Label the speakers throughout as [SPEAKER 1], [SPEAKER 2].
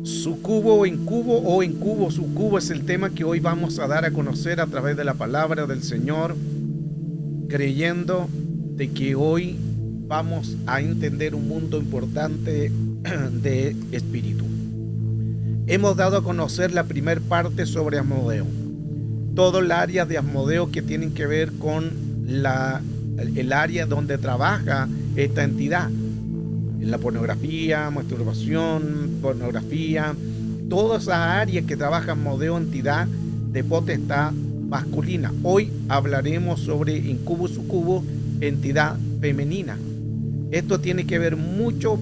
[SPEAKER 1] Sucubo o incubo, sucubo es el tema que hoy vamos a dar a conocer a través de la palabra del Señor, creyendo de que hoy vamos a entender un mundo importante de espíritu. Hemos dado a conocer la primera parte sobre Asmodeo, todo el área de Asmodeo que tienen que ver con el área donde trabaja esta entidad. La pornografía, masturbación, pornografía, todas esas áreas que trabaja Asmodeo, entidad de potestad masculina. Hoy hablaremos sobre incubo, sucubo, entidad femenina. Esto tiene que ver mucho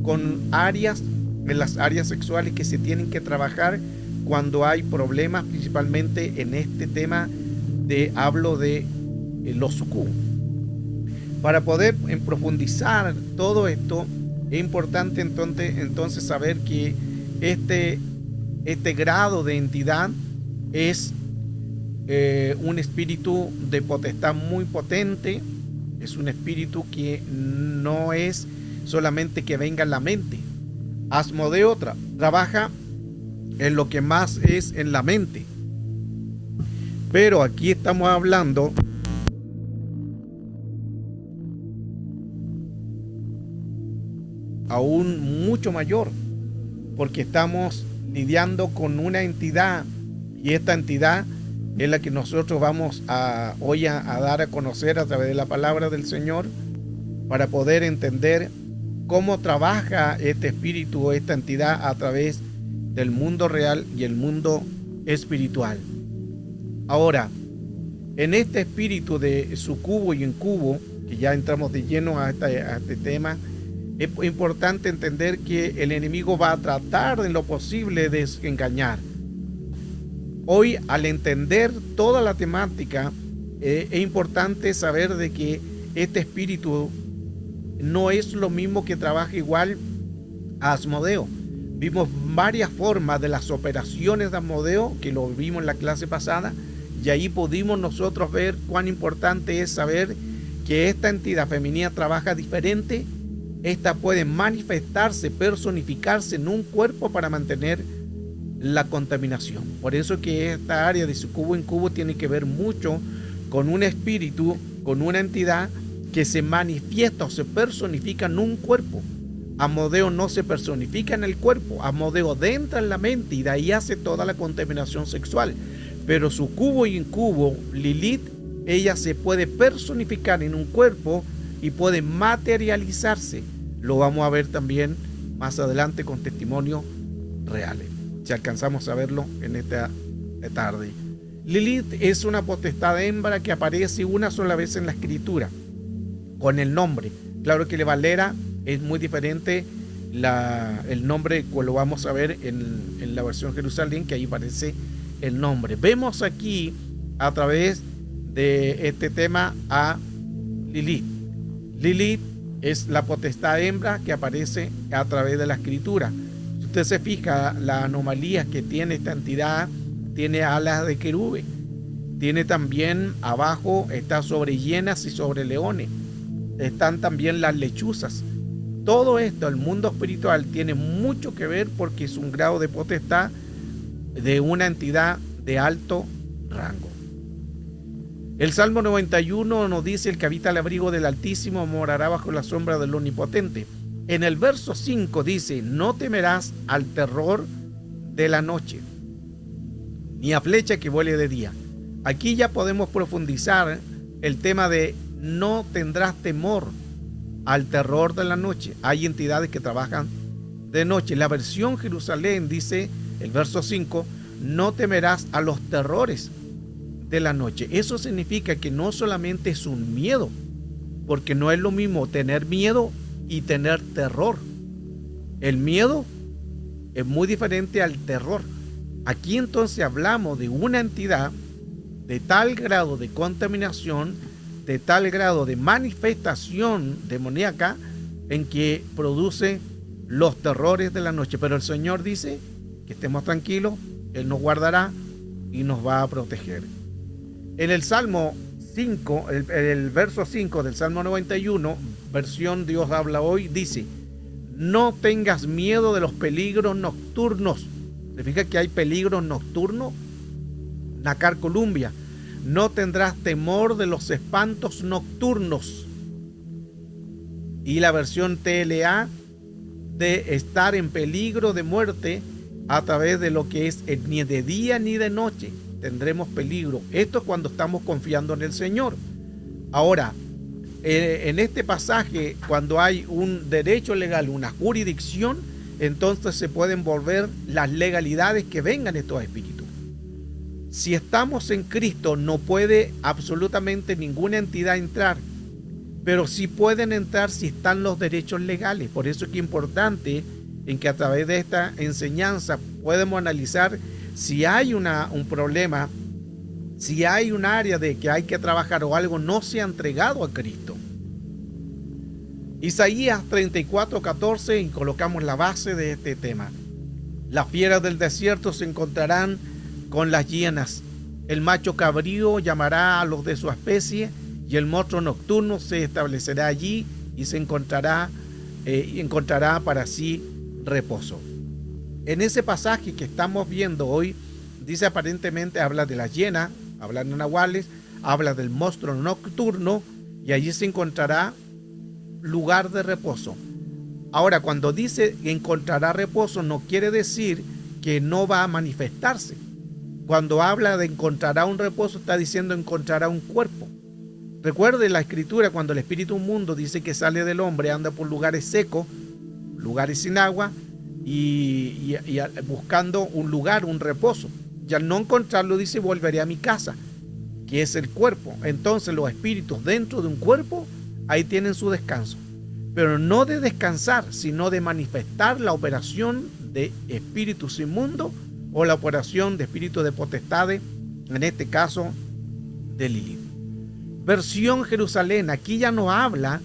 [SPEAKER 1] con áreas, en las áreas sexuales que se tienen que trabajar cuando hay problemas, principalmente en este tema hablo de los sucubos. Para poder profundizar todo esto, es importante entonces saber que este grado de entidad es un espíritu de potestad muy potente, es un espíritu que no es solamente que venga en la mente. Asmodeo trabaja en lo que más es en la mente, pero aquí estamos hablando aún mucho mayor, porque estamos lidiando con una entidad, y esta entidad es la que nosotros vamos hoy a dar a conocer a través de la palabra del Señor, para poder entender cómo trabaja este espíritu o esta entidad a través del mundo real y el mundo espiritual. Ahora, en este espíritu de sucubo y incubo, que ya entramos de lleno a este tema, es importante entender que el enemigo va a tratar en lo posible de engañar. Hoy, al entender toda la temática, es importante saber de que este espíritu no es lo mismo que trabaja igual a Asmodeo. Vimos varias formas de las operaciones de Asmodeo, que lo vimos en la clase pasada, y ahí pudimos nosotros ver cuán importante es saber que esta entidad femenina trabaja diferente. Esta puede manifestarse, personificarse en un cuerpo para mantener la contaminación. Por eso que esta área de sucubo incubo tiene que ver mucho con un espíritu, con una entidad que se manifiesta o se personifica en un cuerpo. Asmodeo no se personifica en el cuerpo, Asmodeo entra en la mente y de ahí hace toda la contaminación sexual. Pero sucubo y incubo, Lilith, ella se puede personificar en un cuerpo y puede materializarse. Lo vamos a ver también más adelante con testimonios reales, si alcanzamos a verlo en esta tarde. Lilith es una potestad hembra que aparece una sola vez en la escritura con el nombre. Claro que la Valera es muy diferente el nombre, lo vamos a ver en la versión Jerusalén, que ahí aparece el nombre. Vemos aquí a través de este tema a Lilith. Lilith es la potestad hembra que aparece a través de la escritura. Si usted se fija, la anomalía que tiene esta entidad, tiene alas de querube, tiene también abajo, está sobre hienas y sobre leones, están también las lechuzas. Todo esto, el mundo espiritual, tiene mucho que ver porque es un grado de potestad de una entidad de alto rango. El Salmo 91 nos dice: el que habita al abrigo del Altísimo morará bajo la sombra del Omnipotente. En el verso 5 dice: no temerás al terror de la noche, ni a flecha que vuele de día. Aquí ya podemos profundizar el tema de no tendrás temor al terror de la noche. Hay entidades que trabajan de noche. La versión Jerusalén dice, el verso 5, no temerás a los terrores de la noche. Eso significa que no solamente es un miedo, porque no es lo mismo tener miedo y tener terror. El miedo es muy diferente al terror. Aquí entonces hablamos de una entidad de tal grado de contaminación, de tal grado de manifestación demoníaca, en que produce los terrores de la noche. Pero el Señor dice que estemos tranquilos, Él nos guardará y nos va a proteger. En el Salmo 5, el verso 5 del Salmo 91, versión Dios habla hoy, dice: No tengas miedo de los peligros nocturnos. ¿Se fija que hay peligros nocturnos? Nacar Columbia. No tendrás temor de los espantos nocturnos. Y la versión TLA, de estar en peligro de muerte a través de lo que es ni de día ni de noche. Tendremos peligro. Esto es cuando estamos confiando en el Señor. Ahora, en este pasaje, cuando hay un derecho legal, una jurisdicción, entonces se pueden volver las legalidades que vengan estos espíritus. Si estamos en Cristo, no puede absolutamente ninguna entidad entrar, pero sí pueden entrar si están los derechos legales. Por eso es que es importante en que a través de esta enseñanza podemos analizar si hay un problema, si hay un área de que hay que trabajar o algo no se ha entregado a Cristo. Isaías 34:14, y colocamos la base de este tema. Las fieras del desierto se encontrarán con las hienas. El macho cabrío llamará a los de su especie, y el monstruo nocturno se establecerá allí y se encontrará para sí reposo. En ese pasaje que estamos viendo hoy, dice aparentemente, habla de las hienas, habla de nahuales, habla del monstruo nocturno, y allí se encontrará lugar de reposo. Ahora, cuando dice encontrará reposo, no quiere decir que no va a manifestarse. Cuando habla de encontrará un reposo, está diciendo encontrará un cuerpo. Recuerde la escritura, cuando el espíritu inmundo dice que sale del hombre, anda por lugares secos, lugares sin agua, y buscando un lugar, un reposo. Y al no encontrarlo, dice, volveré a mi casa, que es el cuerpo. Entonces los espíritus dentro de un cuerpo, ahí tienen su descanso. Pero no de descansar, sino de manifestar la operación de espíritus inmundos o la operación de espíritus de potestades, en este caso de Lilith. Versión Jerusalén, aquí ya no habla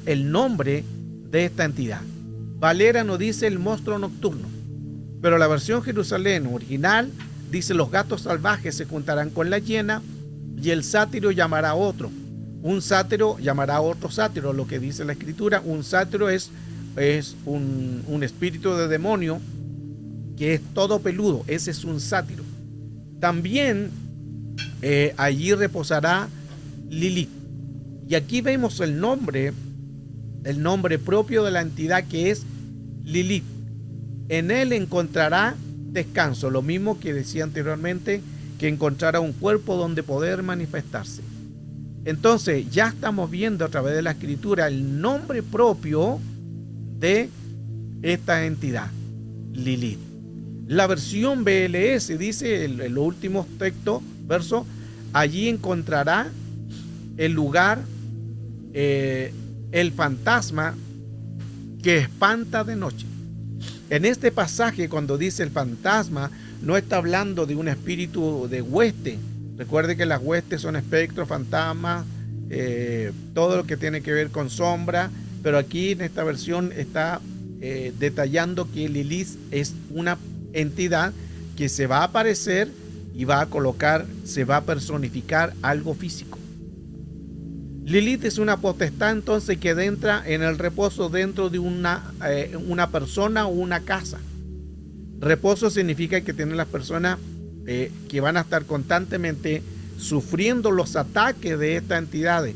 [SPEAKER 1] el nombre de esta entidad. Valera nos dice el monstruo nocturno, pero la versión Jerusalén original dice los gatos salvajes se juntarán con la hiena y el sátiro llamará a otro. Un sátiro llamará a otro sátiro, lo que dice la escritura. Un sátiro es un espíritu de demonio que es todo peludo. Ese es un sátiro. También allí reposará Lilith. Y aquí vemos el nombre propio de la entidad, que es Lilith. En él encontrará descanso, lo mismo que decía anteriormente, que encontrará un cuerpo donde poder manifestarse. Entonces ya estamos viendo a través de la escritura el nombre propio de esta entidad, Lilith. La versión BLS dice en los últimos textos, verso, allí encontrará el lugar, el fantasma que espanta de noche. En este pasaje, cuando dice el fantasma, no está hablando de un espíritu de hueste. Recuerde que las huestes son espectros, fantasmas, todo lo que tiene que ver con sombra, pero aquí en esta versión está detallando que Lilith es una entidad que se va a aparecer y va a colocar, se va a personificar algo físico. Lilith es una potestad entonces que entra en el reposo dentro de una persona o una casa. Reposo significa que tienen las personas que van a estar constantemente sufriendo los ataques de estas entidades.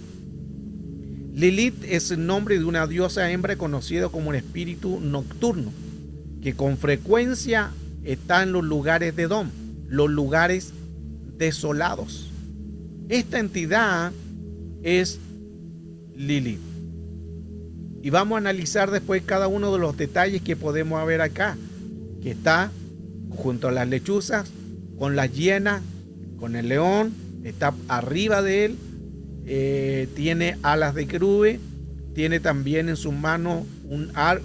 [SPEAKER 1] Lilith es el nombre de una diosa hembra conocida como un espíritu nocturno, que con frecuencia está en los lugares de Edom, los lugares desolados. Esta entidad es Lilith. Y vamos a analizar después cada uno de los detalles que podemos ver acá, que está junto a las lechuzas, con las hienas, con el león, está arriba de él, tiene alas de querube, tiene también en sus manos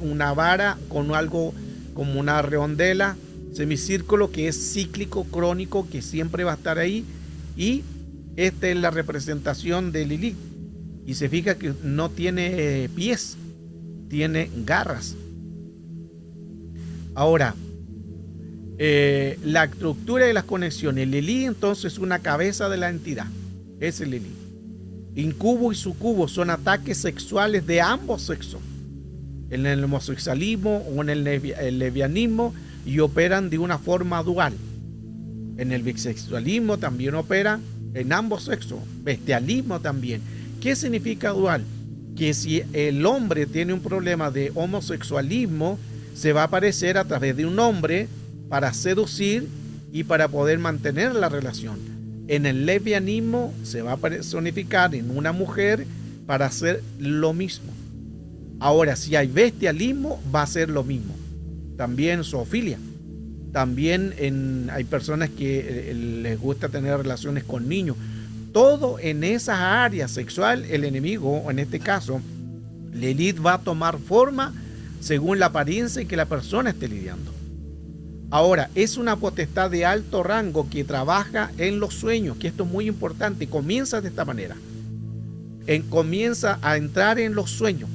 [SPEAKER 1] una vara con algo como una redondela, semicírculo, que es cíclico, crónico, que siempre va a estar ahí, y esta es la representación de Lilith. Y se fija que no tiene pies, tiene garras. Ahora, la estructura de las conexiones. Lilith entonces es una cabeza de la entidad. Ese es Lilith. Incubo y sucubo son ataques sexuales de ambos sexos. en el homosexualismo o en el lesbianismo, y operan de una forma dual. En el bisexualismo también opera en ambos sexos, bestialismo también. ¿Qué significa dual? Que si el hombre tiene un problema de homosexualismo, se va a aparecer a través de un hombre para seducir y para poder mantener la relación. En el lesbianismo se va a personificar en una mujer para hacer lo mismo. Ahora, si hay bestialismo, va a ser lo mismo. También zoofilia. También hay personas que les gusta tener relaciones con niños. Todo en esas áreas sexual, el enemigo, en este caso, Lilith, va a tomar forma según la apariencia que la persona esté lidiando. Ahora, es una potestad de alto rango que trabaja en los sueños, que esto es muy importante, comienza de esta manera. Comienza a entrar en los sueños,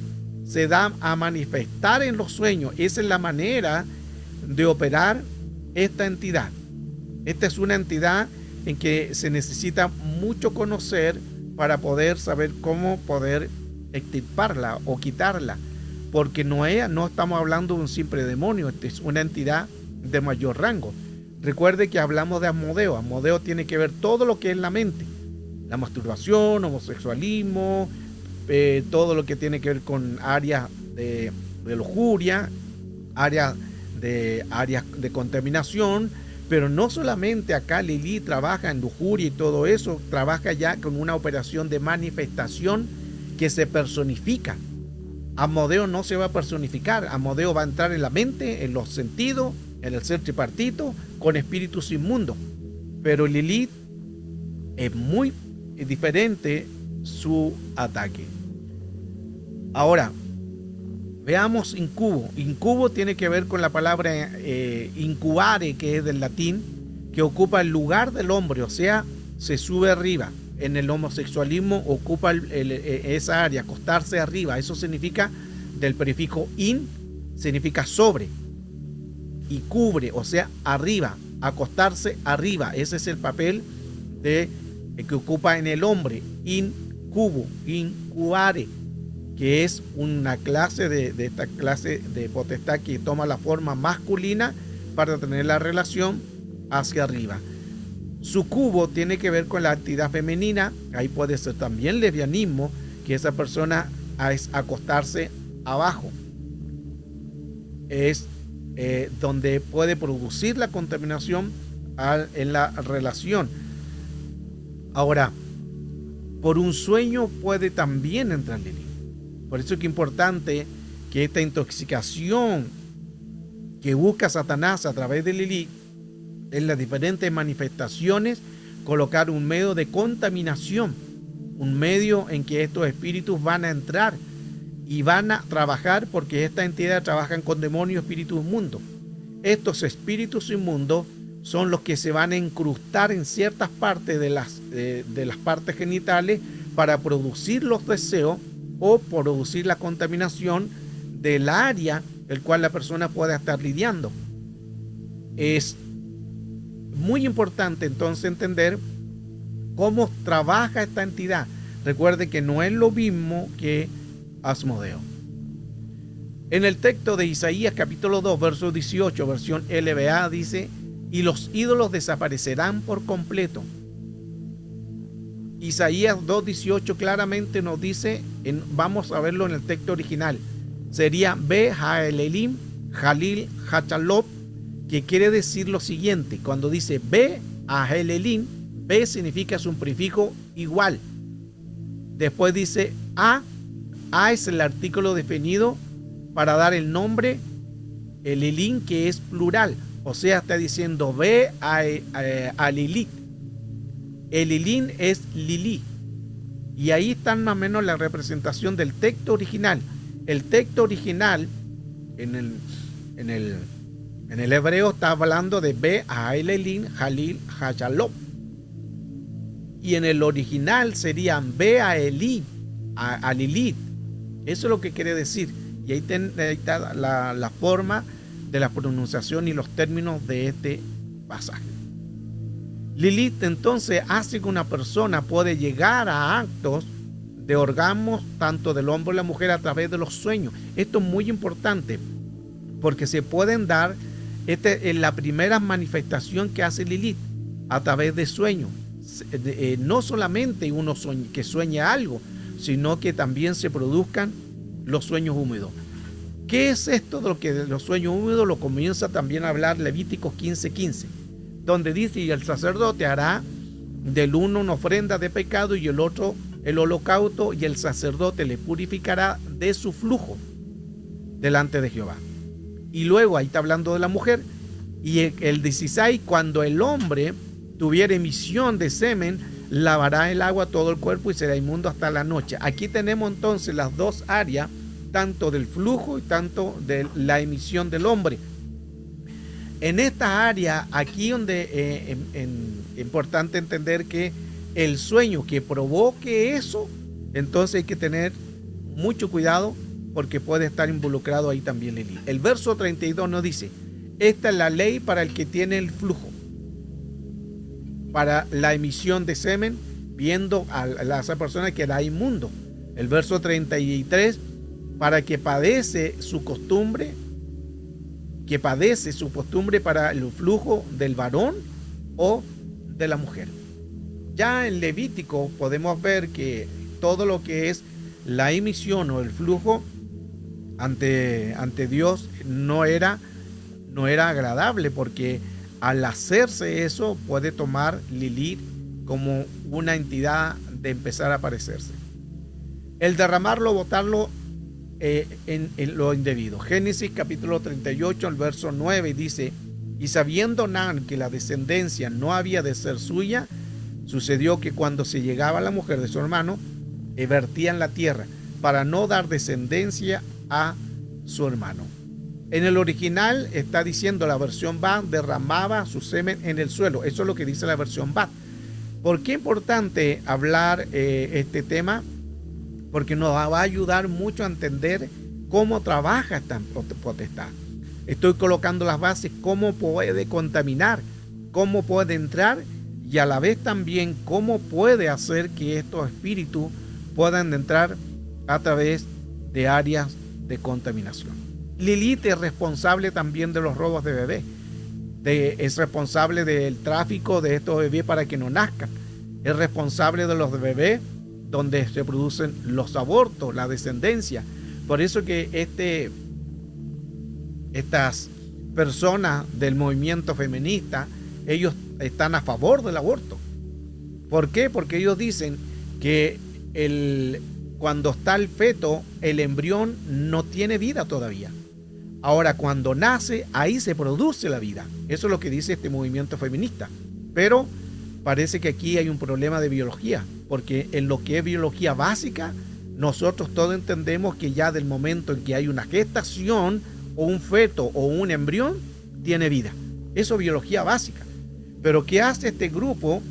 [SPEAKER 1] se da a manifestar en los sueños. Esa es la manera de operar esta entidad. Esta es una entidad en que se necesita mucho conocer para poder saber cómo poder extirparla o quitarla, porque no estamos hablando de un simple demonio, esta es una entidad de mayor rango. Recuerde que hablamos de Asmodeo. Asmodeo tiene que ver todo lo que es la mente, la masturbación, homosexualismo, todo lo que tiene que ver con áreas de lujuria, áreas de contaminación. Pero no solamente acá Lilith trabaja en lujuria y todo eso, trabaja ya con una operación de manifestación que se personifica. Asmodeo no se va a personificar, Asmodeo va a entrar en la mente, en los sentidos, en el ser tripartito, con espíritus inmundos. Pero Lilith es muy diferente su ataque. Ahora, veamos incubo. Incubo tiene que ver con la palabra incubare, que es del latín, que ocupa el lugar del hombre, o sea, se sube arriba. En el homosexualismo ocupa esa área, acostarse arriba. Eso significa, del prefijo in, significa sobre, y cubre, o sea, arriba, acostarse arriba. Ese es el papel que ocupa en el hombre, incubo, incubare, que es una clase de esta clase de potestad que toma la forma masculina para tener la relación hacia arriba. Sucubo tiene que ver con la actividad femenina. Ahí puede ser también lesbianismo, que esa persona es acostarse abajo. Es donde puede producir la contaminación en la relación. Ahora, por un sueño puede también entrar Lilith. Por eso es que es importante que esta intoxicación que busca Satanás a través de Lilith, en las diferentes manifestaciones, colocar un medio de contaminación, un medio en que estos espíritus van a entrar y van a trabajar, porque esta entidad trabajan con demonios, espíritus inmundos. Estos espíritus inmundos son los que se van a incrustar en ciertas partes de las partes genitales para producir los deseos o producir la contaminación del área el cual la persona pueda estar lidiando. Es muy importante entonces entender cómo trabaja esta entidad. Recuerde que no es lo mismo que Asmodeo. En el texto de Isaías capítulo 2, verso 18, versión LBA, dice: y los ídolos desaparecerán por completo. Isaías 2:18 claramente nos dice, vamos a verlo en el texto original, sería Be Haelelim Jalil Hachalop, que quiere decir lo siguiente. Cuando dice Be Haelelim, Be significa, es un prefijo igual. Después dice A es el artículo definido para dar el nombre, el Elim, que es plural, o sea, está diciendo Be a Lilith. El Elim es Lili. Y ahí está más o menos la representación del texto original. El texto original en el hebreo está hablando de Be a Elim Jalil Hachalop. Y en el original serían Be a Eli, a Lilith. Eso es lo que quiere decir. Y ahí está la forma de la pronunciación y los términos de este pasaje. Lilith entonces hace que una persona puede llegar a actos de orgasmos tanto del hombre y la mujer a través de los sueños. Esto es muy importante porque se pueden dar en la primera manifestación que hace Lilith a través de sueños. No solamente uno que sueña algo, sino que también se produzcan los sueños húmedos. ¿Qué es esto de lo que de los sueños húmedos? Lo comienza también a hablar Levíticos 15:15, donde dice: y el sacerdote hará del uno una ofrenda de pecado y el otro el holocausto, y el sacerdote le purificará de su flujo delante de Jehová. Y luego ahí está hablando de la mujer. Y el 16, cuando el hombre tuviera emisión de semen, lavará el agua todo el cuerpo y será inmundo hasta la noche. Aquí tenemos entonces las dos áreas, tanto del flujo y tanto de la emisión del hombre. En esta área, aquí donde es importante entender que el sueño que provoque eso, entonces hay que tener mucho cuidado porque puede estar involucrado ahí también Lilith. El verso 32 nos dice: esta es la ley para el que tiene el flujo, para la emisión de semen, viendo a esa persona que era inmundo. El verso 33, para que padece su costumbre para el flujo del varón o de la mujer. Ya en Levítico podemos ver que todo lo que es la emisión o el flujo ante Dios no era agradable, porque al hacerse eso puede tomar Lilith como una entidad de empezar a aparecerse. El derramarlo, botarlo en lo indebido. Génesis capítulo 38, el verso 9 dice: y sabiendo Nan que la descendencia no había de ser suya, sucedió que cuando se llegaba la mujer de su hermano, vertían la tierra para no dar descendencia a su hermano. En el original está diciendo la versión Bat, derramaba su semen en el suelo. Eso es lo que dice la versión Bat. ¿Por qué es importante hablar este tema? Porque nos va a ayudar mucho a entender cómo trabaja esta potestad. Estoy colocando las bases, cómo puede contaminar, cómo puede entrar, y a la vez también cómo puede hacer que estos espíritus puedan entrar a través de áreas de contaminación. Lilith es responsable también de los robos de bebés. Es responsable del tráfico de estos bebés para que no nazcan. Es responsable de los bebés donde se producen los abortos, la descendencia. Por eso que estas personas del movimiento feminista, ellos están a favor del aborto. ¿Por qué? Porque ellos dicen que cuando está el feto, el embrión no tiene vida todavía. Ahora, cuando nace, ahí se produce la vida. Eso es lo que dice este movimiento feminista. Pero parece que aquí hay un problema de biología, porque en lo que es biología básica, nosotros todos entendemos que ya del momento en que hay una gestación, o un feto o un embrión, tiene vida. Eso es biología básica. Pero ¿qué hace este grupo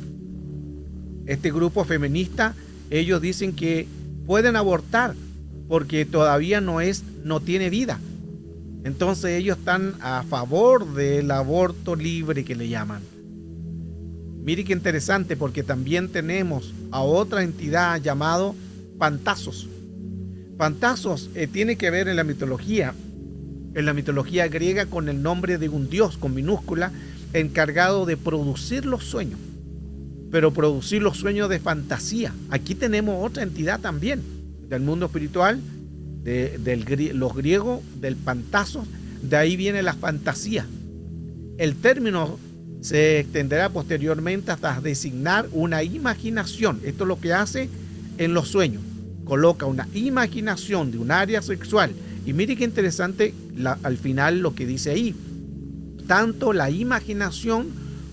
[SPEAKER 1] feminista? Ellos dicen que pueden abortar porque todavía no tiene vida. Entonces ellos están a favor del aborto libre, que le llaman. Mire qué interesante, porque también tenemos a otra entidad llamado Pantazos. Pantazos tiene que ver en la mitología griega con el nombre de un dios con minúscula, encargado de producir los sueños, pero producir los sueños de fantasía. Aquí tenemos otra entidad también del mundo espiritual, los griegos, del Pantazos. De ahí viene la fantasía. El término se extenderá posteriormente hasta designar una imaginación. Esto es lo que hace en los sueños. Coloca una imaginación de un área sexual. Y mire qué interesante al final lo que dice ahí. Tanto la imaginación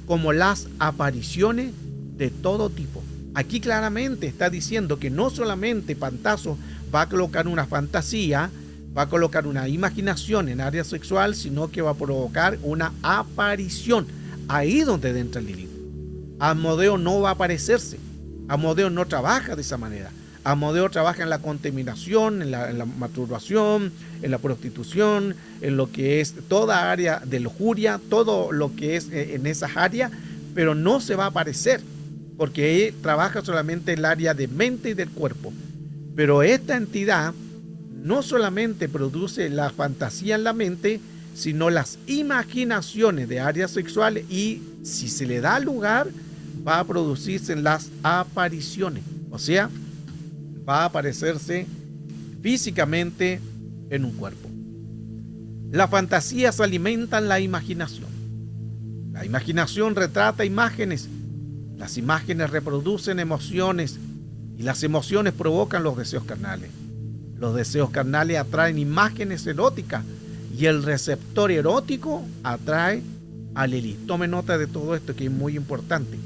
[SPEAKER 1] como las apariciones de todo tipo. Aquí claramente está diciendo que no solamente Pantazos va a colocar una fantasía, va a colocar una imaginación en área sexual, sino que va a provocar una aparición. Ahí donde entra Lilith. Asmodeo no va a aparecerse. Asmodeo no trabaja de esa manera. Asmodeo trabaja en la contaminación, en la masturbación, en la prostitución, en lo que es toda área de lujuria, todo lo que es en esas áreas, pero no se va a aparecer, porque él trabaja solamente en el área de mente y del cuerpo. Pero esta entidad no solamente produce la fantasía en la mente, sino las imaginaciones de áreas sexuales, y si se le da lugar, va a producirse las apariciones. O sea, va a aparecerse físicamente en un cuerpo. Las fantasías alimentan la imaginación. La imaginación retrata imágenes. Las imágenes reproducen emociones y las emociones provocan los deseos carnales. Los deseos carnales atraen imágenes eróticas y el receptor erótico atrae a Lilith. Tome nota de todo esto, que es muy importante,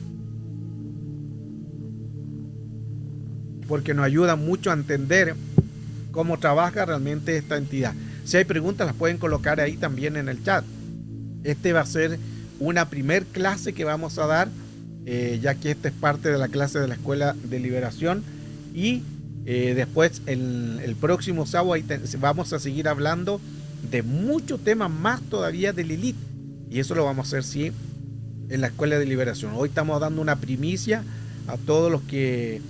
[SPEAKER 1] porque nos ayuda mucho a entender cómo trabaja realmente esta entidad. Si hay preguntas, las pueden colocar ahí también en el chat. Este va a ser una primer clase que vamos a dar, ya que esta es parte de la clase de la Escuela de Liberación, y después el próximo sábado vamos a seguir hablando de muchos temas más todavía de Lilith, y eso lo vamos a hacer sí en la Escuela de Liberación. Hoy estamos dando una primicia a todos los que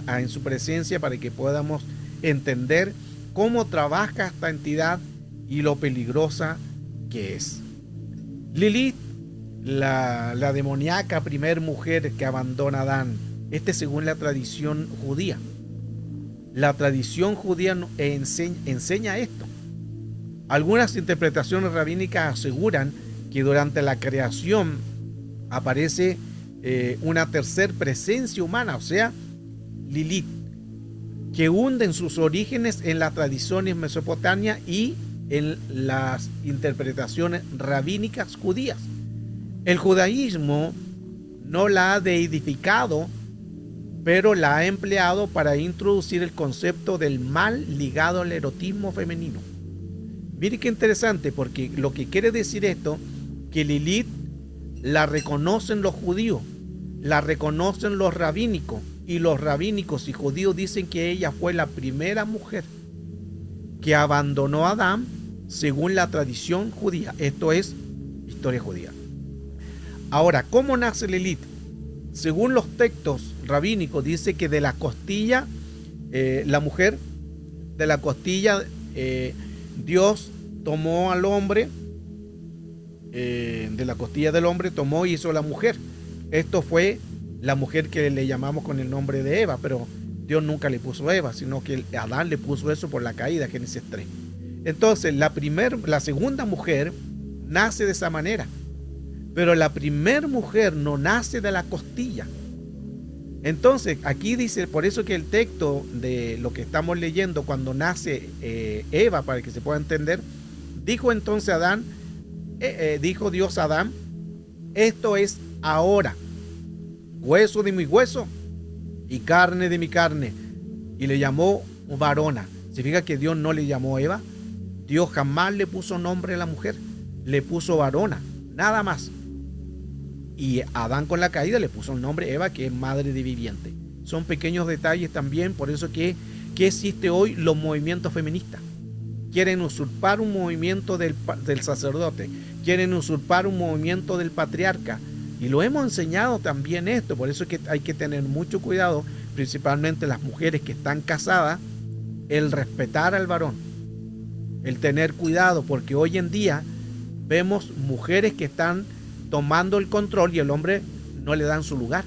[SPEAKER 1] en su presencia, para que podamos entender cómo trabaja esta entidad y lo peligrosa que es. Lilith, la demoníaca primer mujer que abandona a Adán, según la tradición judía. La tradición judía enseña esto. Algunas interpretaciones rabínicas aseguran que durante la creación aparece una tercer presencia humana, o sea, Lilith, que hunde en sus orígenes en las tradiciones mesopotamias y en las interpretaciones rabínicas judías. El judaísmo no la ha deidificado, pero la ha empleado para introducir el concepto del mal ligado al erotismo femenino. Mire qué interesante, porque lo que quiere decir esto, que Lilith la reconocen los judíos, la reconocen los rabínicos, y los rabínicos y judíos dicen que ella fue la primera mujer que abandonó a Adán según la tradición judía. Esto es historia judía. Ahora, ¿cómo nace Lilith? Según los textos rabínicos, dice que de la costilla, la mujer, de la costilla, Dios tomó al hombre, de la costilla del hombre tomó y hizo la mujer. Esto fue la mujer que le llamamos con el nombre de Eva, pero Dios nunca le puso Eva, sino que Adán le puso eso por la caída, Génesis 3. Entonces, la segunda mujer nace de esa manera, pero la primera mujer no nace de la costilla. Entonces, aquí dice, por eso que el texto de lo que estamos leyendo, cuando nace Eva, para que se pueda entender, dijo entonces Adán, dijo Dios a Adán, esto es ahora hueso de mi hueso y carne de mi carne, y le llamó varona. Significa que Dios no le llamó Eva. Dios jamás le puso nombre a la mujer, le puso varona, nada más. Y Adán con la caída le puso el nombre Eva, que es madre de viviente. Son pequeños detalles también, por eso que existe hoy los movimientos feministas. Quieren usurpar un movimiento del sacerdote, quieren usurpar un movimiento del patriarca. Y lo hemos enseñado también esto, por eso es que hay que tener mucho cuidado, principalmente las mujeres que están casadas, el respetar al varón, el tener cuidado, porque hoy en día vemos mujeres que están tomando el control y el hombre no le dan su lugar.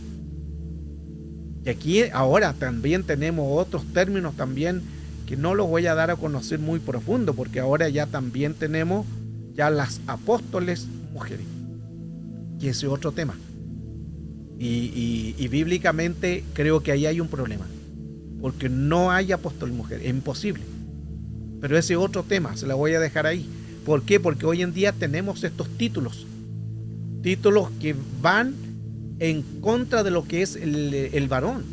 [SPEAKER 1] Y aquí ahora también tenemos otros términos también que no los voy a dar a conocer muy profundo, porque ahora ya también tenemos ya las apóstoles mujeres, que ese es otro tema. Y bíblicamente creo que ahí hay un problema, porque no hay apóstol mujer, es imposible. Pero ese otro tema se la voy a dejar ahí. ¿Por qué? Porque hoy en día tenemos estos títulos que van en contra de lo que es el varón,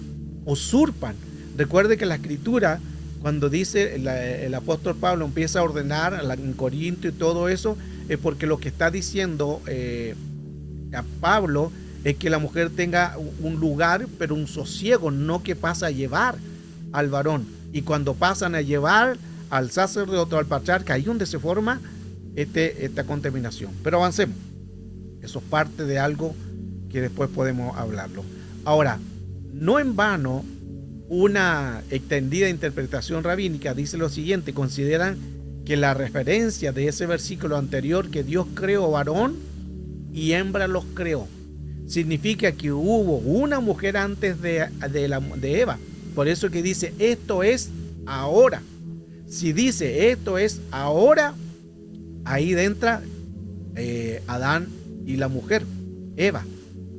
[SPEAKER 1] usurpan. Recuerde que la escritura, cuando dice el apóstol Pablo empieza a ordenar en Corinto y todo eso, es porque lo que está diciendo a Pablo es que la mujer tenga un lugar, pero un sosiego, no que pasa a llevar al varón. Y cuando pasan a llevar al sacerdote o al patriarca, ahí es donde se forma esta contaminación. Pero avancemos. Eso es parte de algo que después podemos hablarlo. Ahora, no en vano una extendida interpretación rabínica dice lo siguiente: consideran que la referencia de ese versículo anterior, que Dios creó varón y hembra los creó, significa que hubo una mujer antes de Eva. Por eso que dice esto es ahora. Si dice esto es ahora, ahí entra Adán y la mujer, Eva.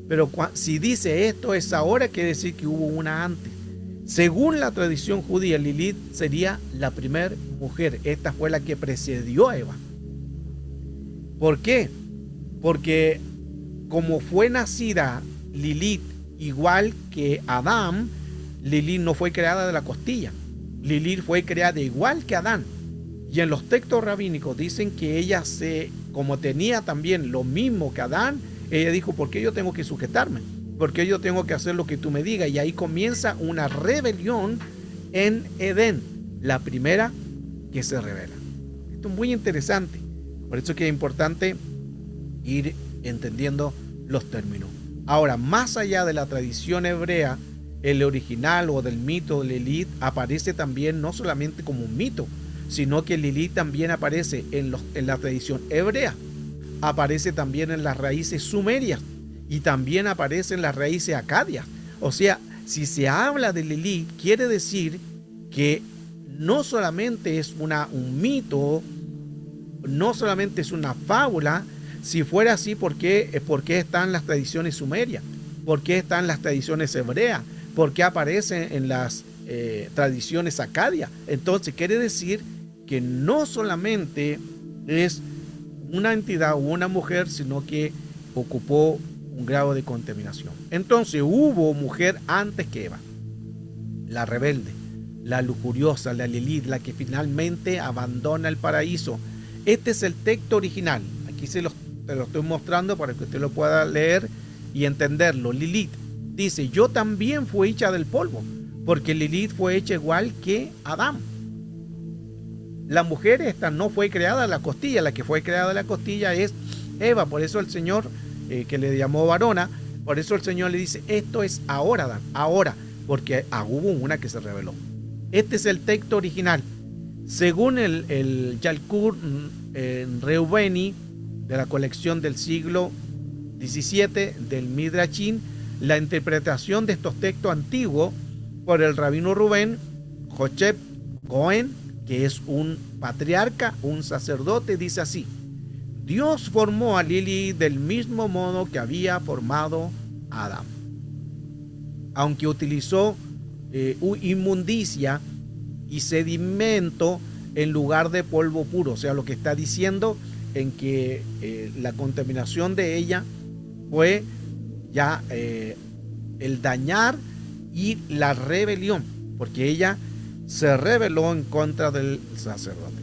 [SPEAKER 1] Pero si dice esto es ahora, quiere decir que hubo una antes. Según la tradición judía, Lilith sería la primera mujer. Esta fue la que precedió a Eva. ¿Por qué? Porque como fue nacida Lilith igual que Adán, Lilith no fue creada de la costilla. Lilith fue creada igual que Adán. Y en los textos rabínicos dicen que ella como tenía también lo mismo que Adán, ella dijo: ¿por qué yo tengo que sujetarme? ¿Por qué yo tengo que hacer lo que tú me digas? Y ahí comienza una rebelión en Edén, la primera que se revela. Esto es muy interesante. Por eso es que es importante ir entendiendo los términos. Ahora, más allá de la tradición hebrea, el original o del mito de Lilith aparece también no solamente como un mito, sino que Lilith también aparece en la tradición hebrea, aparece también en las raíces sumerias y también aparece en las raíces acadias. O sea, si se habla de Lilith, quiere decir que no solamente es un mito, no solamente es una fábula. Si fuera así, ¿por qué están las tradiciones sumerias? ¿Por qué están las tradiciones hebreas? ¿Por qué aparecen en las tradiciones acadias? Entonces quiere decir que no solamente es una entidad o una mujer, sino que ocupó un grado de contaminación. Entonces hubo mujer antes que Eva, la rebelde, la lujuriosa, la Lilith, la que finalmente abandona el paraíso. Este es el texto original. Aquí te lo estoy mostrando para que usted lo pueda leer y entenderlo. Lilith dice: yo también fui hecha del polvo, porque Lilith fue hecha igual que Adán. La mujer esta no fue creada de la costilla, la que fue creada de la costilla es Eva. Por eso el Señor, que le llamó varona, por eso el Señor le dice: esto es ahora, Adán, ahora, porque hubo una que se reveló. Este es el texto original. Según el Yalkut Reubeni, de la colección del siglo XVII del Midrashim, la interpretación de estos textos antiguos por el rabino Rubén Jocheb Cohen, que es un patriarca, un sacerdote, dice así: Dios formó a Lilith del mismo modo que había formado a Adán, aunque utilizó inmundicia y sedimento en lugar de polvo puro. O sea, lo que está diciendo en que la contaminación de ella fue ya el dañar y la rebelión, porque ella se rebeló en contra del sacerdote.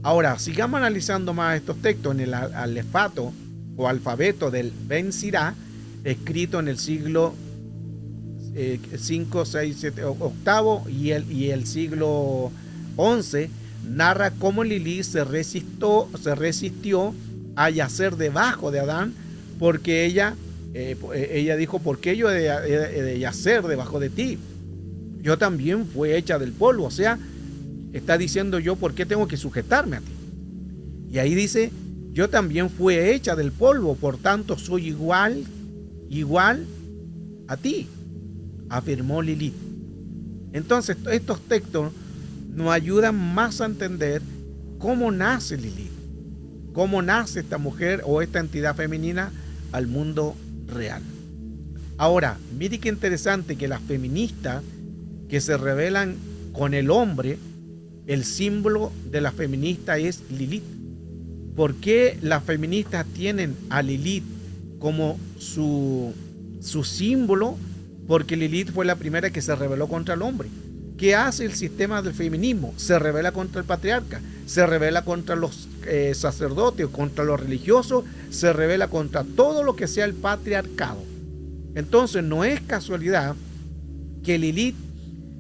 [SPEAKER 1] Ahora, sigamos analizando más estos textos en el alefato o alfabeto del Ben Sirá, escrito en el siglo 5, 6, 7, octavo y el siglo 11, narra cómo Lilith se resistió a yacer debajo de Adán, porque ella dijo: ¿por qué yo he de yacer debajo de ti? Yo también fui hecha del polvo. O sea, está diciendo: yo, ¿por qué tengo que sujetarme a ti? Y ahí dice: yo también fui hecha del polvo, por tanto soy igual a ti, afirmó Lilith. Entonces estos textos nos ayudan más a entender cómo nace Lilith, cómo nace esta mujer o esta entidad femenina al mundo real. Ahora, mire qué interesante que las feministas que se rebelan con el hombre, el símbolo de la feminista es Lilith. ¿Por qué las feministas tienen a Lilith como su símbolo? Porque Lilith fue la primera que se rebeló contra el hombre. ¿Qué hace el sistema del feminismo? Se rebela contra el patriarca, se rebela contra los sacerdotes, contra los religiosos, se rebela contra todo lo que sea el patriarcado. Entonces no es casualidad que Lilith,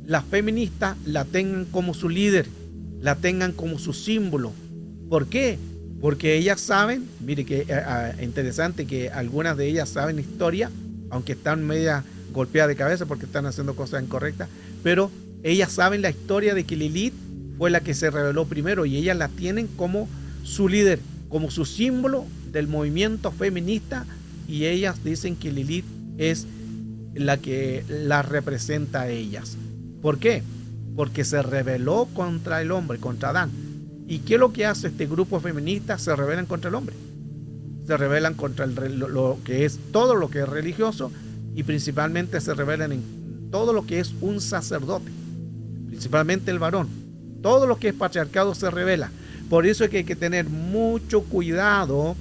[SPEAKER 1] las feministas, la tengan como su líder, la tengan como su símbolo. ¿Por qué? Porque ellas saben, mire que interesante que algunas de ellas saben historia, aunque están media golpeada de cabeza porque están haciendo cosas incorrectas, pero ellas saben la historia de que Lilith fue la que se rebeló primero y ellas la tienen como su líder, como su símbolo del movimiento feminista, y ellas dicen que Lilith es la que las representa a ellas. ¿Por qué? Porque se rebeló contra el hombre, contra Adán. ¿Y qué es lo que hace este grupo feminista? Se rebelan contra el hombre. Se rebelan contra lo que es todo lo que es religioso, y principalmente se rebelan en todo lo que es un sacerdote, principalmente el varón. Todo lo que es patriarcado se revela. Por eso es que hay que tener mucho cuidado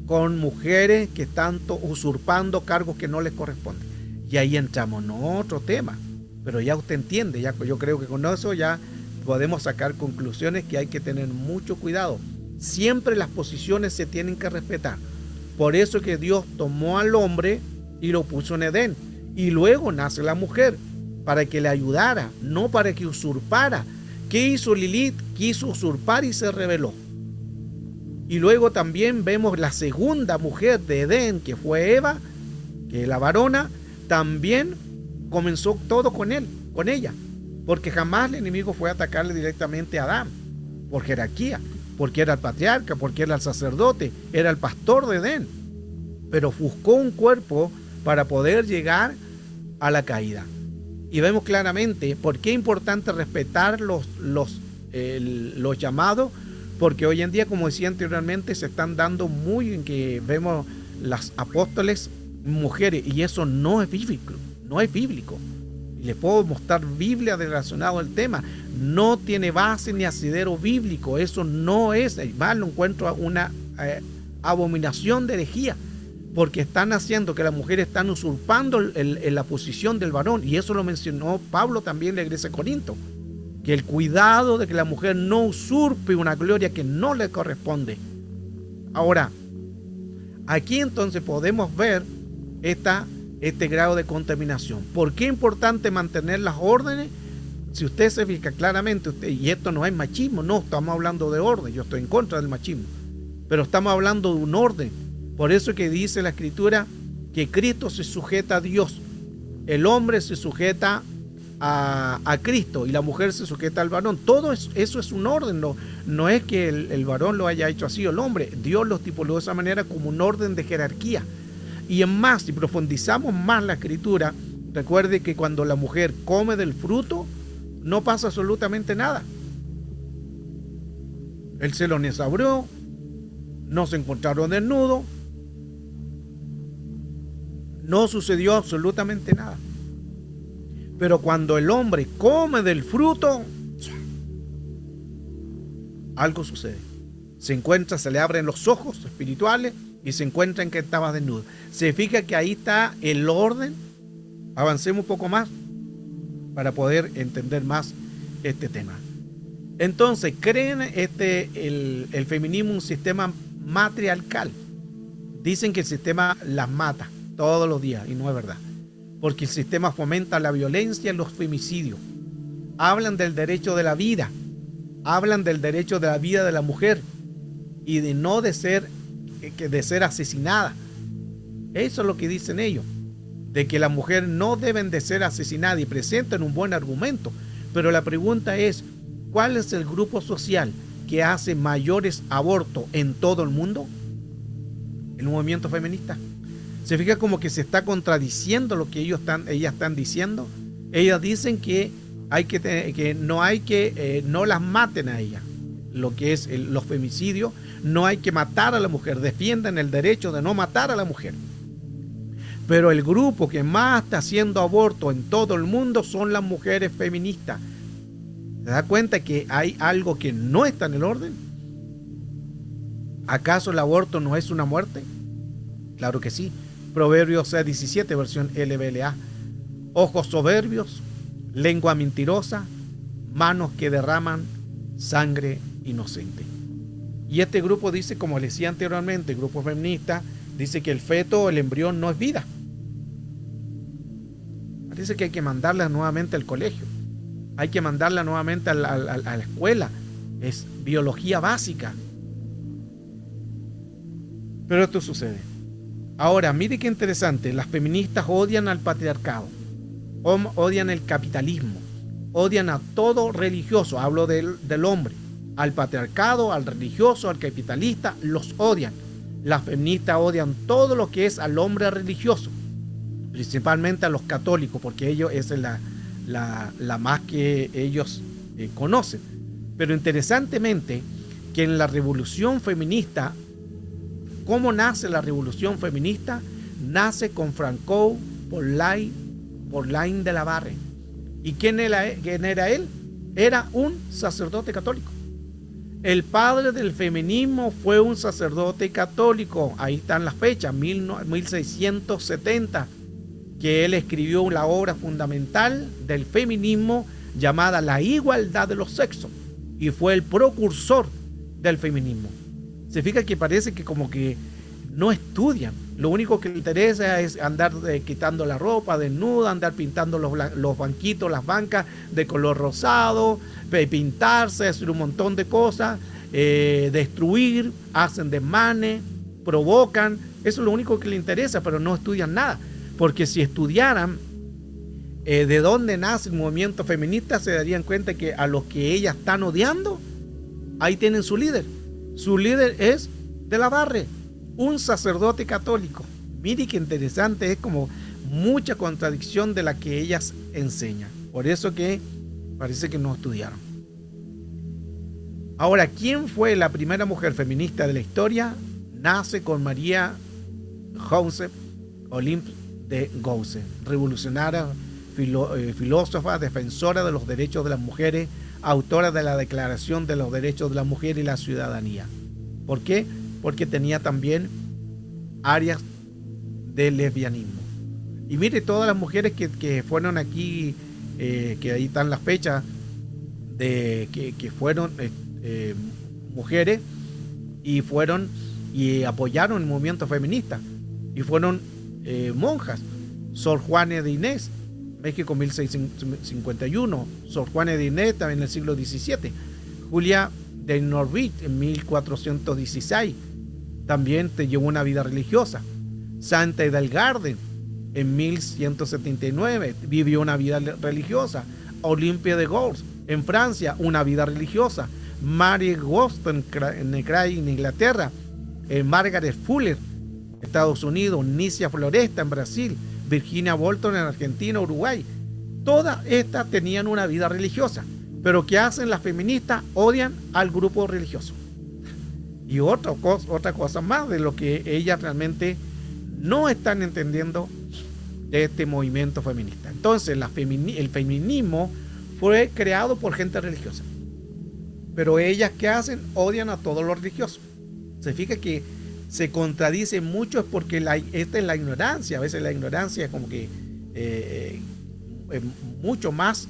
[SPEAKER 1] con mujeres que están usurpando cargos que no les corresponden. Y ahí entramos en otro tema, pero ya usted entiende, ya, yo creo que con eso ya podemos sacar conclusiones que hay que tener mucho cuidado. Siempre las posiciones se tienen que respetar. Por eso es que Dios tomó al hombre y lo puso en Edén, y luego nace la mujer para que le ayudara, no para que usurpara. ¿Qué hizo Lilith? Quiso usurpar y se rebeló. Y luego también vemos la segunda mujer de Edén, que fue Eva, que es la varona, también comenzó todo con él, con ella, porque jamás el enemigo fue a atacarle directamente a Adán, por jerarquía, porque era el patriarca, porque era el sacerdote, era el pastor de Edén, pero buscó un cuerpo para poder llegar a la caída. Y vemos claramente por qué es importante respetar los llamados, porque hoy en día, como decía anteriormente, se están dando muy en que vemos las apóstoles mujeres, y eso no es bíblico, no es bíblico. Y les puedo mostrar Biblia relacionado al tema. No tiene base ni asidero bíblico, eso no es, más lo encuentro una abominación de herejía, porque están haciendo que las mujeres están usurpando la posición del varón, y eso lo mencionó Pablo también en la iglesia de Corinto, que el cuidado de que la mujer no usurpe una gloria que no le corresponde. Ahora, aquí entonces podemos ver este grado de contaminación. ¿Por qué es importante mantener las órdenes? Si usted se fija claramente, y esto no es machismo, no, estamos hablando de orden, yo estoy en contra del machismo, pero estamos hablando de un orden. Por eso es que dice la Escritura que Cristo se sujeta a Dios, el hombre se sujeta a Cristo y la mujer se sujeta al varón. Todo eso es un orden, no es que el varón lo haya hecho así o el hombre. Dios lo estipuló de esa manera como un orden de jerarquía. Y en más, si profundizamos más la Escritura, recuerde que cuando la mujer come del fruto, no pasa absolutamente nada. Él se lo nesabrió, no se encontraron desnudos, no sucedió absolutamente nada. Pero cuando el hombre come del fruto, algo sucede. Se le abren los ojos espirituales y se encuentra en que estaba desnudo. Se fija que ahí está el orden. Avancemos un poco más para poder entender más este tema. Entonces, creen el feminismo un sistema matriarcal. Dicen que el sistema las mata todos los días, y no es verdad, porque el sistema fomenta la violencia y los femicidios. Hablan del derecho de la vida, hablan del derecho de la vida de la mujer y de no de ser asesinada. Eso es lo que dicen ellos, de que las mujeres no deben de ser asesinadas, y presentan un buen argumento. Pero la pregunta es, ¿cuál es el grupo social que hace mayores abortos en todo el mundo? El movimiento feminista. Se fija como que se está contradiciendo lo que ellas están diciendo. Ellas dicen que no las maten a ellas, lo que es los femicidios. No hay que matar a la mujer, defienden el derecho de no matar a la mujer. Pero el grupo que más está haciendo aborto en todo el mundo son las mujeres feministas. ¿Se da cuenta que hay algo que no está en el orden? ¿Acaso el aborto no es una muerte? Claro que sí. Proverbios 17, versión LBLA. Ojos soberbios, lengua mentirosa, manos que derraman sangre inocente. Y este grupo dice, como les decía anteriormente, el grupo feminista dice que el feto, el embrión, no es vida. Dice que hay que mandarla nuevamente al colegio, hay que mandarla nuevamente a la escuela. Es biología básica. Pero esto sucede. Ahora, mire qué interesante, las feministas odian al patriarcado, odian el capitalismo, odian a todo religioso, hablo del hombre, al patriarcado, al religioso, al capitalista, los odian. Las feministas odian todo lo que es al hombre religioso, principalmente a los católicos, porque ellos es la más que ellos conocen. Pero interesantemente, que en la revolución feminista, ¿cómo nace la revolución feminista? Nace con Francois Paulin de la Barre. ¿Y quién era él? Era un sacerdote católico. El padre del feminismo fue un sacerdote católico. Ahí están las fechas, 1670, que él escribió la obra fundamental del feminismo llamada La igualdad de los sexos, y fue el precursor del feminismo. Se fija que parece que como que no estudian. Lo único que les interesa es andar quitando la ropa desnuda, andar pintando los banquitos, las bancas de color rosado, pintarse, hacer un montón de cosas, destruir, hacen desmanes, provocan. Eso es lo único que les interesa, pero no estudian nada. Porque si estudiaran de dónde nace el movimiento feminista, se darían cuenta que a los que ellas están odiando, ahí tienen su líder. Su líder es de la Barre, un sacerdote católico. Mire qué interesante, es como mucha contradicción de la que ellas enseñan. Por eso que parece que no estudiaron. Ahora, ¿quién fue la primera mujer feminista de la historia? Nace con María Joseph Olympe de Gouges, revolucionaria, filósofa, defensora de los derechos de las mujeres, autora de la Declaración de los Derechos de la Mujer y la Ciudadanía. ¿Por qué? Porque tenía también áreas de lesbianismo. Y mire, todas las mujeres que fueron aquí, que ahí están las fechas, que fueron mujeres y fueron y apoyaron el movimiento feminista y fueron monjas. Sor Juana de Inés, México 1651, Sor Juana de Inés también en el siglo XVII, Julia de Norwich en 1416, también te llevó una vida religiosa. Santa Edelgarde en 1179 vivió una vida religiosa. Olimpia de Gouges en Francia, una vida religiosa. Mary Wollstonecraft en Inglaterra, Margaret Fuller, Estados Unidos, Nicia Floresta en Brasil, Virginia Bolton en Argentina, Uruguay. Todas estas tenían una vida religiosa. Pero ¿qué hacen las feministas? Odian al grupo religioso. Y otra cosa más de lo que ellas realmente no están entendiendo de este movimiento feminista. Entonces, el feminismo fue creado por gente religiosa. Pero ellas, ¿qué hacen? Odian a todos los religiosos. Se fija que se contradice mucho, es porque esta es la ignorancia. A veces la ignorancia es como que mucho más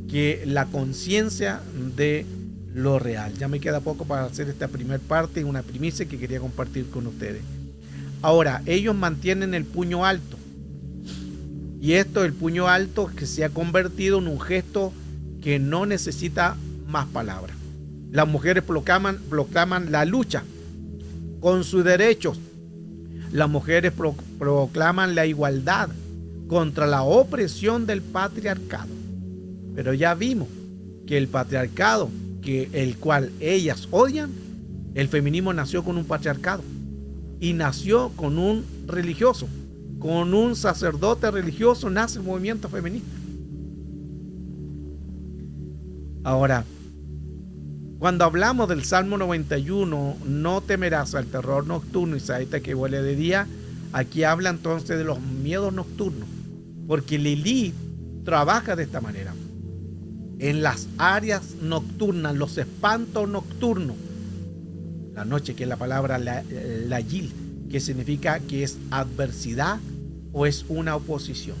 [SPEAKER 1] que la conciencia de lo real. Ya me queda poco para hacer esta primera parte, una primicia que quería compartir con ustedes. Ahora, ellos mantienen el puño alto. Y esto, el puño alto, que se ha convertido en un gesto que no necesita más palabras. Las mujeres proclaman la lucha con sus derechos. Las mujeres proclaman la igualdad contra la opresión del patriarcado. Pero ya vimos que el patriarcado, el cual ellas odian, el feminismo nació con un patriarcado y nació con un religioso, con un sacerdote religioso nace el movimiento feminista. Ahora, cuando hablamos del Salmo 91, no temerás al terror nocturno y saeta que huele de día, aquí habla entonces de los miedos nocturnos, porque Lilith trabaja de esta manera. En las áreas nocturnas, los espantos nocturnos, la noche, que es la palabra la yil, que significa que es adversidad o es una oposición.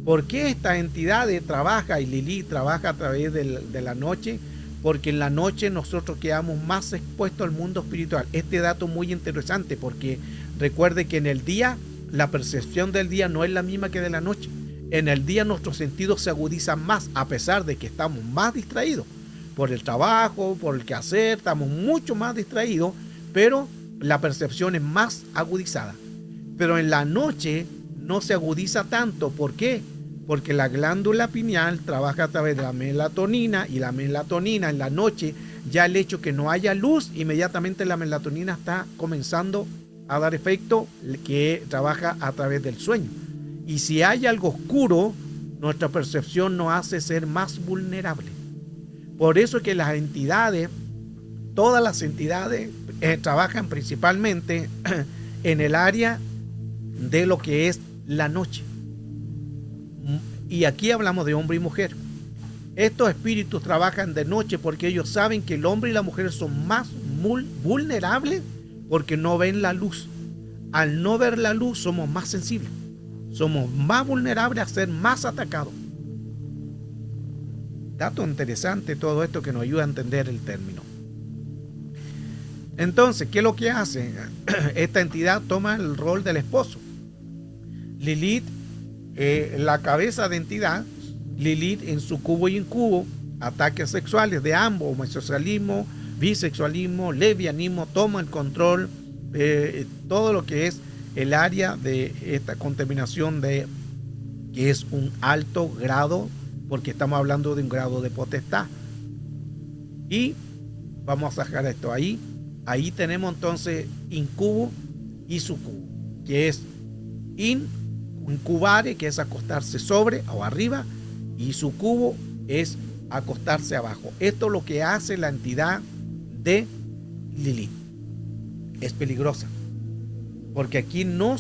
[SPEAKER 1] ¿Por qué esta entidad trabaja y Lilith trabaja a través de la noche? Porque en la noche nosotros quedamos más expuestos al mundo espiritual. Este dato es muy interesante porque recuerde que en el día, la percepción del día no es la misma que de la noche. En el día nuestros sentidos se agudizan más, a pesar de que estamos más distraídos por el trabajo, por el quehacer, estamos mucho más distraídos, pero la percepción es más agudizada. pero en la noche no se agudiza tanto. ¿Por qué? Porque la glándula pineal trabaja a través de la melatonina, y la melatonina en la noche, ya el hecho que no haya luz, inmediatamente la melatonina está comenzando a dar efecto, que trabaja a través del sueño. Y si hay algo oscuro, nuestra percepción nos hace ser más vulnerable. Por eso es que las entidades, todas las entidades, trabajan principalmente en el área de lo que es la noche. Y aquí hablamos de hombre y mujer. Estos espíritus trabajan de noche porque ellos saben que el hombre y la mujer son más vulnerables porque no ven la luz. Al no ver la luz somos más sensibles. Somos más vulnerables a ser más atacados. Dato interesante todo esto que nos ayuda a entender el término. Entonces, ¿qué es lo que hace? Esta entidad toma el rol del esposo. Lilith, la cabeza de entidad, Lilith en su cubo y incubo, ataques sexuales de ambos, homosexualismo, bisexualismo, lesbianismo, toma el control, todo lo que es el área de esta contaminación que es un alto grado, porque estamos hablando de un grado de potestad. Y vamos a sacar esto ahí. Ahí tenemos entonces incubo y sucubo, que es incubare, que es acostarse sobre o arriba, y sucubo es acostarse abajo. Esto es lo que hace la entidad de Lilith. Es peligrosa, porque aquí no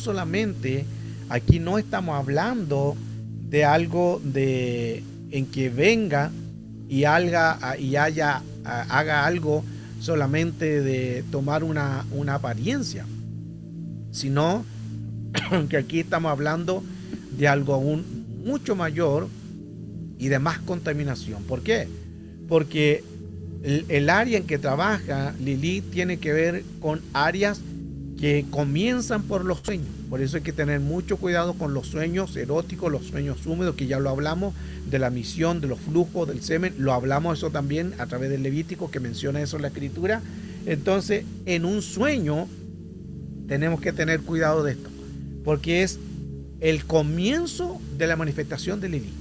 [SPEAKER 1] estamos hablando de algo en que venga y haga algo solamente de tomar una apariencia, sino que aquí estamos hablando de algo aún mucho mayor y de más contaminación. ¿Por qué? Porque el área en que trabaja Lilith tiene que ver con áreas que comienzan por los sueños. Por eso hay que tener mucho cuidado con los sueños eróticos, los sueños húmedos, que ya lo hablamos, de la misión, de los flujos, del semen. Lo hablamos eso también a través del Levítico, que menciona eso en la Escritura. Entonces, en un sueño tenemos que tener cuidado de esto, porque es el comienzo de la manifestación de Lilith.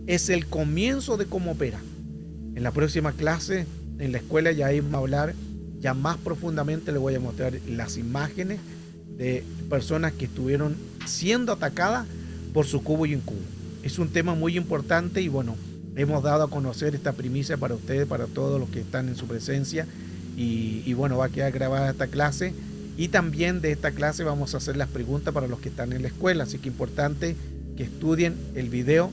[SPEAKER 1] Es el comienzo de cómo opera. En la próxima clase, en la escuela, ya vamos a hablar ya más profundamente. Le voy a mostrar las imágenes de personas que estuvieron siendo atacadas por sucubo y incubo. Es un tema muy importante y bueno, hemos dado a conocer esta primicia para ustedes, para todos los que están en su presencia, y bueno, va a quedar grabada esta clase, y también de esta clase vamos a hacer las preguntas para los que están en la escuela, así que importante que estudien el video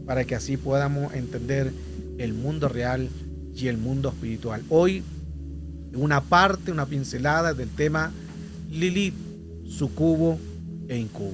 [SPEAKER 1] para que así podamos entender el mundo real y el mundo espiritual. Hoy una pincelada del tema Lilith, sucubo e incubo.